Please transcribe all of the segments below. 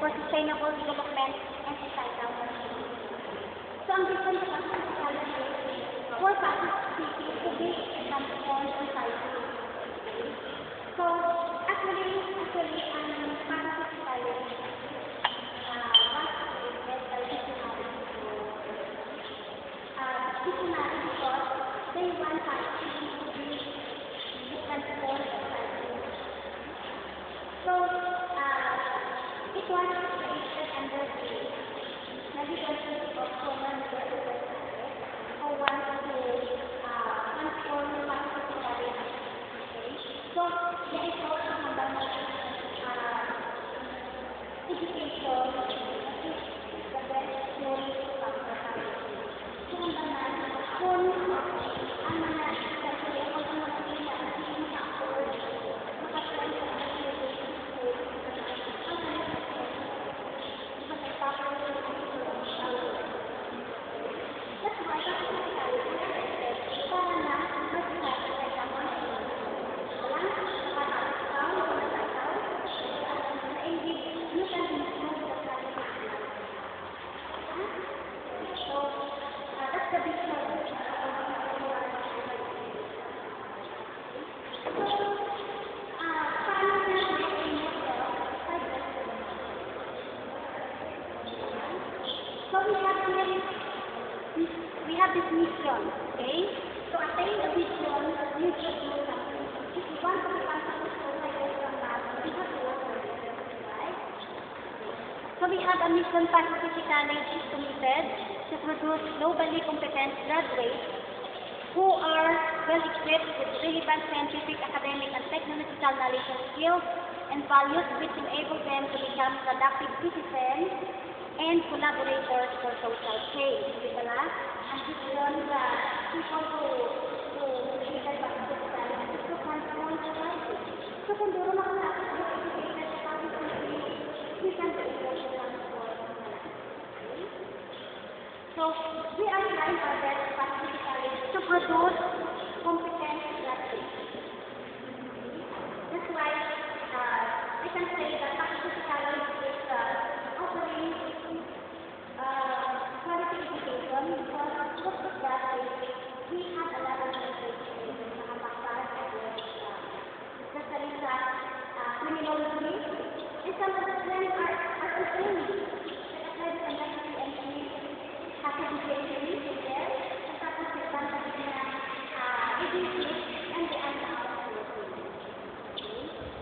for sustainable development and societal well-being. So, ang different psychology for participating to be transformed society. So, actually, ang parapsychology was created by visionary because they want participating to be transformed society. So, it was created under the leadership of former president who wants to transform participatory activity. So, there is also about education, that is the best tool for society. So, kung ang mga especially kung ang mga pinag-asin sa ako, makaplan sa mga education school, ang mga that's why para na mag-practice ka mo lang you can improve the quality. So that's the big challenge. So we have this mission, okay? To attain the vision, you should do something. If you want to become successful like this from that, we have to work on it, right? So we have a mission Pacific College is committed to produce globally competent graduates who are well equipped with relevant scientific, academic, and technological knowledge and skills and values which enable them to become productive citizens and collaborators for social change. Diba? Ang vision sa people who created by the society is to transform society. So kung doon ako natin ang educated sa public country, we can be able to transform society. So we are trying our best specifically to produce competent graduates. That's why we can say that Pacific College is offering quality education because most of graduates, we have a lot of education in mga paksaran at especially sa criminology, and some of them are open sa industry and happy engineering there, at tapos exam sa na education and the other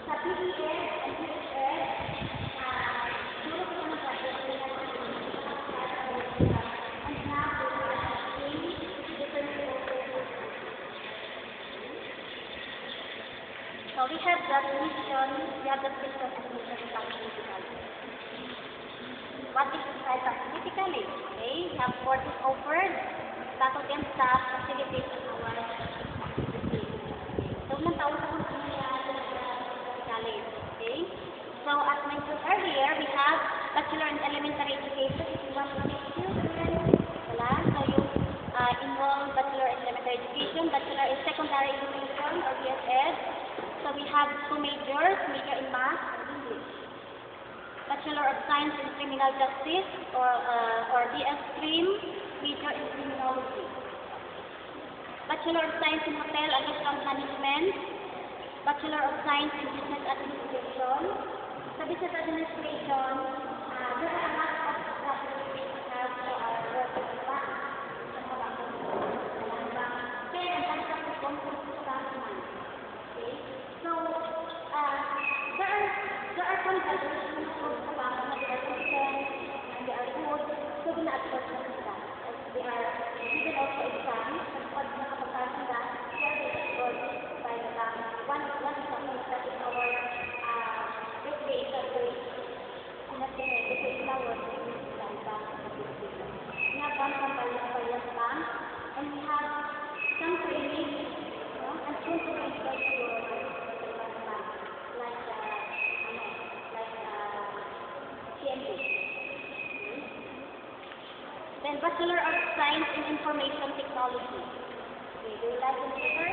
sa PES and PHS, puro ko ng graduate so we have that mission, we have that mission and mission in Pacific College. What is inside Pacific College? Okay, we have courses offered, faculty and staff, facilities in our activities. So, ilang taon sa kung Pacific College. Okay? So, as mentioned earlier, we have Bachelor in Elementary Education. If you want to teach children, wala. So, you enroll Bachelor in Elementary Education, Bachelor in Secondary Education, or BSEd. So, we have two majors, major in Math and English. Bachelor of Science in Criminal Justice, or BS stream, major in Criminology. Bachelor of Science in Hotel and Restaurant Management, Bachelor of Science in Business Administration. Sa Business Administration, there are a lot of graduates who have working in bank. Kaya ang bank sa consultant. Okay? So, there are some graduates who sa bank na they are competent and they are good. So, gina-advert na sila. They are given also exams. Pag nakapagpasa sila, they are good by the bank. One example is that in our recreation rate, ito flower, we have one from Palias Bank, and we have some training, and soon to be able to like CNT. Then Bachelor of Science in Information Technology. Okay, do you like computer?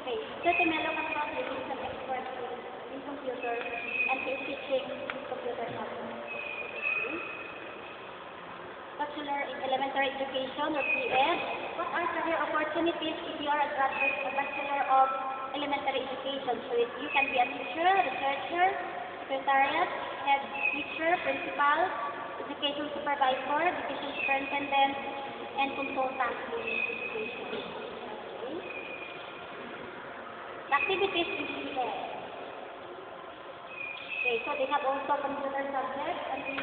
Okay, so Temelo Campos is an expert in computer and is teaching Education or PED. What are career opportunities if you are a graduate or Bachelor of Elementary Education? So you can be a teacher, researcher, secretariat, head teacher, principal, education supervisor, education superintendent, and consultant in education. Okay. The activities is here. Okay, so they have also computer subjects, and we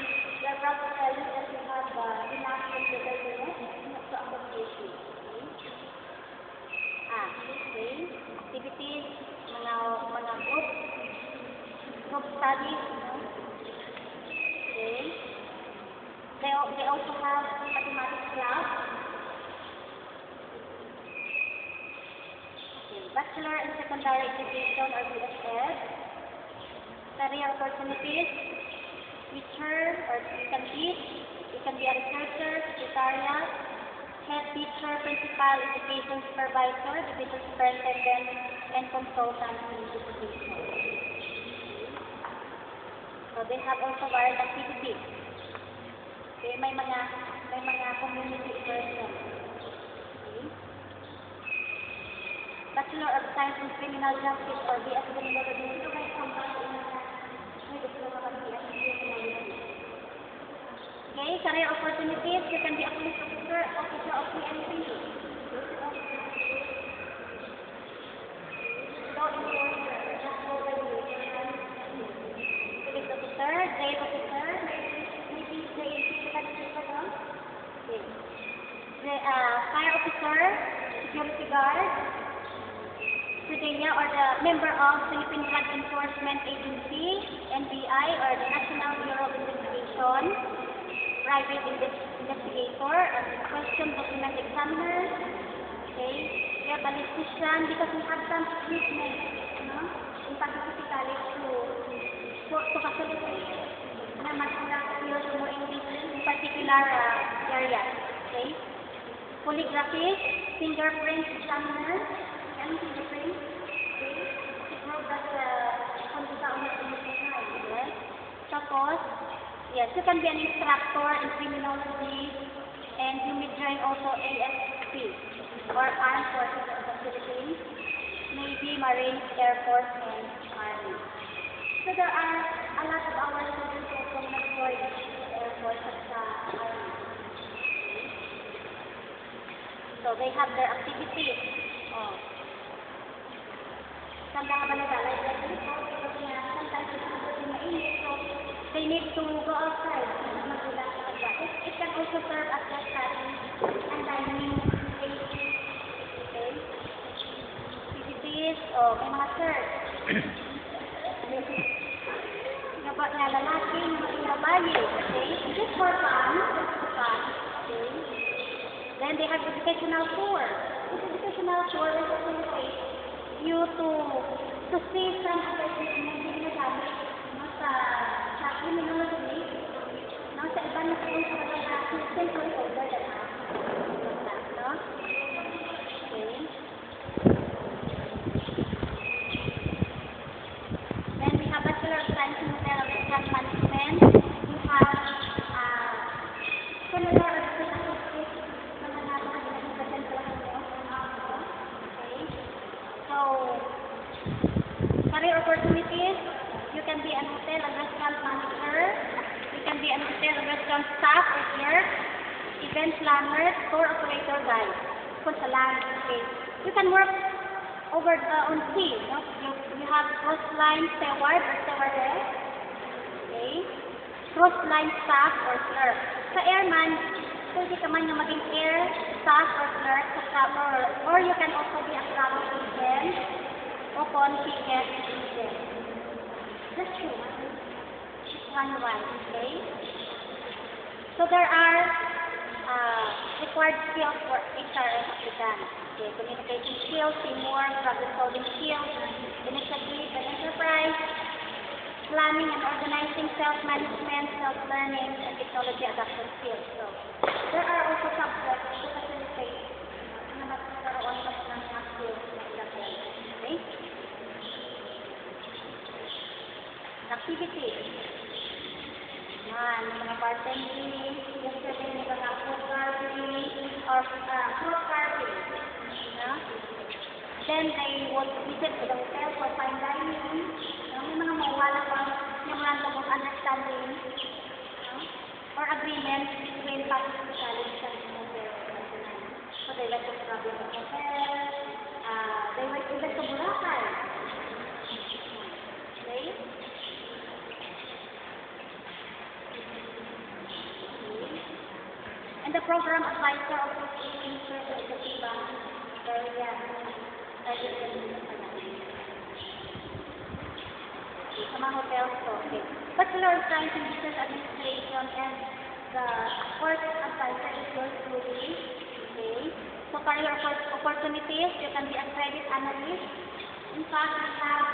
are proud to tell you that we have enough computer units to accommodate you. Okay. Activities, mga group studies, okay. They also have mathematics class. Okay. Bachelor in Secondary Education or BSed. Career opportunities, teacher or you can teach, you can be a researcher, secretariat, head teacher, principal, education supervisor, education superintendent, and consultant in education. So they have also varied activities. Okay, may mga community immersion. Okay. Bachelor of Science in Criminal Justice or BS Criminology. Ito may okay, career opportunities, you can be a police officer, officer of PNP. Police officer, jail officer, maybe fire officer, security guard, or the member of Philippine Drug Enforcement Agency, NBI, or the National Bureau of Investigation, private investigator, and question document examiner, okay, we have a listician, because we have some equipment, in Pacific College to facilitate na mas-mura skills mo in particular area, okay. Polygraphist, fingerprint examiner, and fingerprint, okay, to prove that kung saan na pinag-try, right? Tapos, yes, you can be an instructor in criminology, and you may join also AFP, or Armed Forces of the Philippines, Navy, Marines, Air Force, and Army. So there are a lot of our students also employed in the Air Force at the Army. So they have their activities. Oh. Sometimes they need to go outside. It can also serve as a study and dining space. Okay. Activities, may mga search. Nga lalaki, mga babae. Okay. Just for fun. Okay. Then they have educational tour. This educational tour will facilitate you to see some of the equipment sa criminology, sa ibang schools na simply older than us. No? Okay. Then we have Bachelor of Science in Hotel and Restaurant Management. We have similar career opportunities, you can be an hotel and restaurant manager, you can be an hotel and restaurant staff or clerk, event planner, tour operator guide, kung sa land, okay. You can work over on sea, no? You have cruise line steward or stewardess, okay, cruise line staff or clerk. Sa airman, pwede ka man yung maging air staff or clerk sa travel, or you can also be a travel agent, upon ticket agent. Just one, okay? So there are required skills for HRM applicants. Okay, communication skills, teamwork, problem-solving skills, initiative and enterprise, planning and organizing, self-management, self-learning, and technology adoption skills. So there are also subjects to facilitate na magkaroon ng mga skills na ilagay. Okay? Activities. Yan, mga bartending, yesterday mga food carving, or fruit carving. No? Then they would visit the hotel for fine dining. May mga mawala pang memorandum of understanding, or agreement between Pacific College and the hotel. So they went to travel the hotel. They went even to Boracay. Okay? And the program advisor of the minister of the Tiba, sa mga hotels to. Okay. Bachelor of Science in Business Administration and the first advisor is yours truly. Okay. So career opportunities, you can be a credit analyst. In fact, we have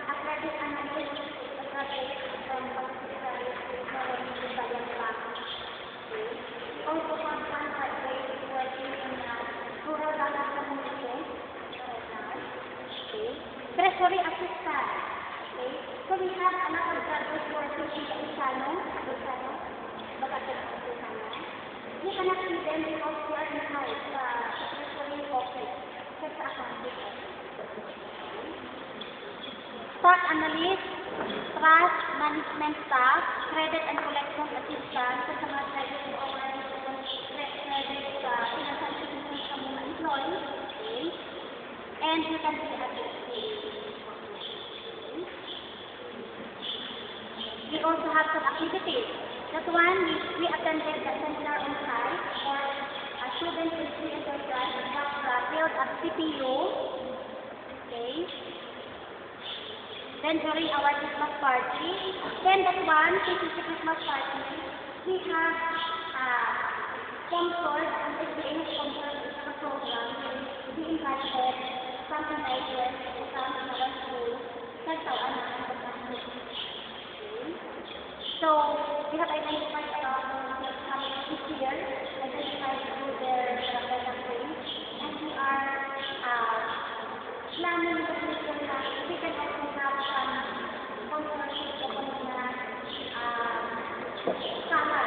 a credit analyst a graduate from Pacific College Technology Bayan Bank. Okay. Also have one graduate working in rural banking community. Okay. Treasury assistant. Okay. So we have a lot of graduates working in the Usano. You cannot see them because they are in-house sa treasury office. Sa accounting office. Stock analyst, trust management staff, credit and collection assistant, sa mga credit mo aware credit sa financial institutions sa mga employees. Okay. And you can be a we also have some activities. That one, we attended the seminar on site for a student history enterprise that built at CPU. Okay. Then during our Christmas party, then that one, this is the Christmas party, we have sponsored, and SBA has sponsored a program. We invited some teenagers to come to our school. Nagtawaan namin sa classroom. So, we have identified a lot of people coming this year, identified through their things, and we are planning the future that we can also have some sponsorship upon the summer.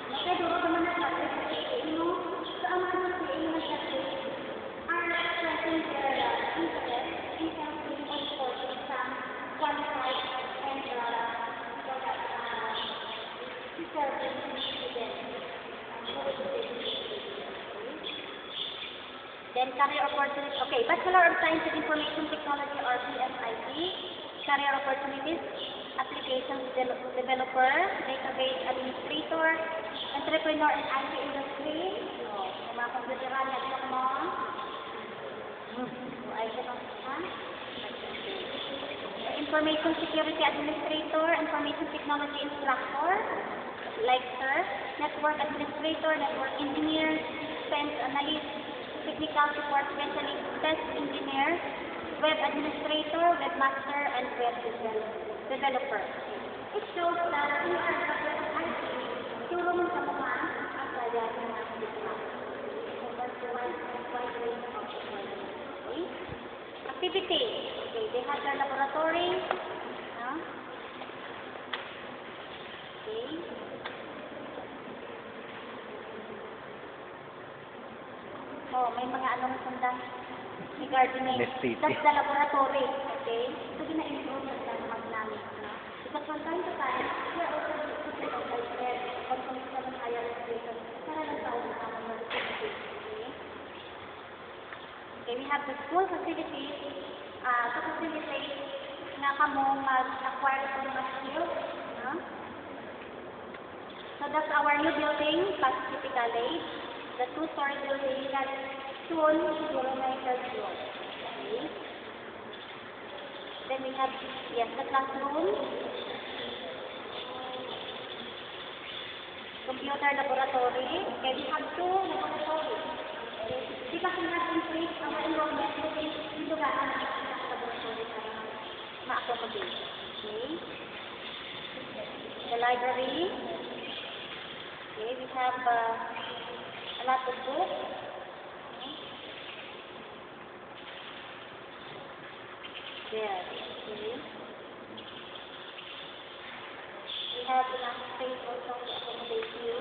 Kaya duro naman na sabi, sa amang sa inyo are expressing their interest in helping and supporting some qualified and then career opportunities. Okay, Bachelor of Science in Information Technology or BSIT. Career opportunities, applications developer, database administrator, entrepreneur in IT industry. Yung mga computeran na ito mo. IT information security administrator, information technology instructor, like sir, network administrator, network engineer, defense analyst, technical support specialist, test engineer, web administrator, webmaster, and web developer. It shows that you are graduate of IT, turo mo sa mga ang kaya ng mga diploma. So, that's the wide range of okay. Activity. Okay, they have their laboratory. Okay. Oh, may mga anong sundan. May gardening. That's the laboratory. Okay. So, gina-improve na mag-namin. Because from time to time, we are also putting out like that. Pag-kung sa mga higher education, para lang tao na ang mga okay, we have the school facilities to facilitate na kamo mag-acquire sa mga skills. So that's our new building, Pacific College, the 2-story building that soon siguro na yung third floor. Okay. Then we have, yes, the classroom, computer laboratory. Okay, we have 2 laboratories. Di ba kung na-increase ang enrollment dito ba ang laboratory para ma-accommodate? Okay. The library. Okay, we have a lot of books. There. Okay. We have have enough space also to accommodate you.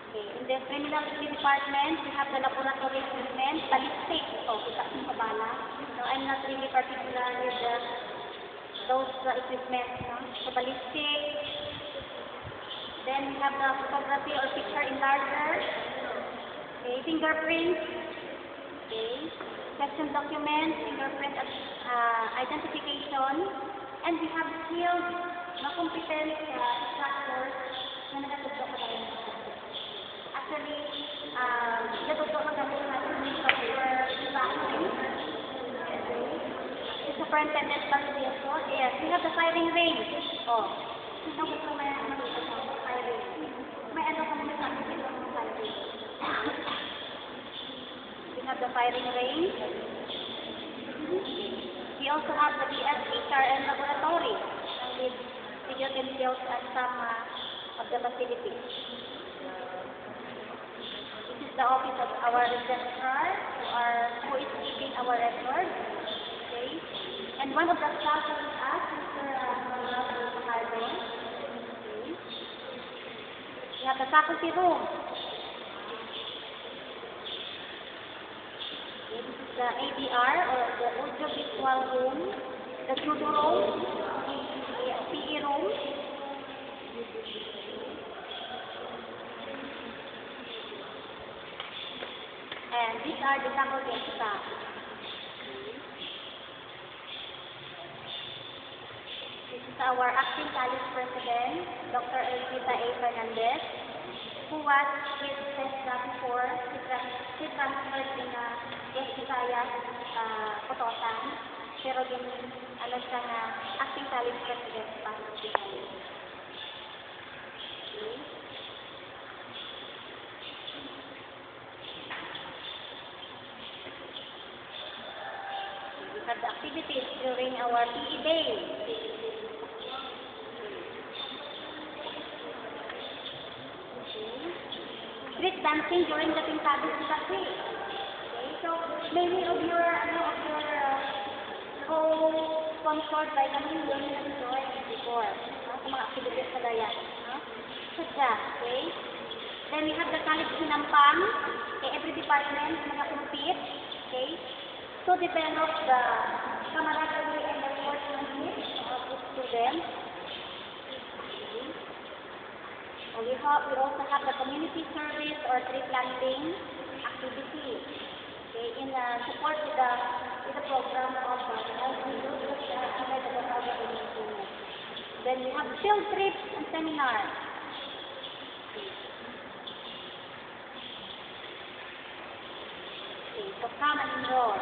Okay. In the criminology department, we have the laboratory equipment, ballistic. So, kita kong kabala. So, I'm not really particular with those equipment. No? So, ballistic. Then we have the photography or picture enlarger. Okay. Fingerprint. Okay. Section document, fingerprint identification. And we have skilled, competent instructors na nagatugtog ka tayo. Actually, natugtog ka kami sa ating software development. The superintendent Valdivieso. Yes, we have the firing range. Oh, sino gusto may firing? May ano kami sa ating firing. We have the firing range. We also have the BSPR and laboratory with utensils at some of the facilities. This is the office of our registrar who is keeping our record. Okay. And one of the staff is us, Mr. Fajardo. Okay. We have the faculty room. This is the ADR or the audiovisual room, the judo room, the PE room. And these are the faculty staff. This is our acting college president, Dr. Elvita A. Fernandez, who was with TESDA before. She transferred in West Visayas, Cotosan, pero din, siya na acting college president sa Pasig Visayas. Okay. We have the activities during our PE day. Street dancing during the Pintabis Cafe. Okay, so many of your co-sponsored by Camille enjoyed before. Sa mga activities na yan. Sadya, okay? Then we have the college sinampang. Okay, every department nag-compete. Okay? To develop the camaraderie and the sportsmanship of the students. We also have the community service or tree planting activity. Okay, in support with the program of LGU, Then we have field trips and seminars. Okay, so come and enroll.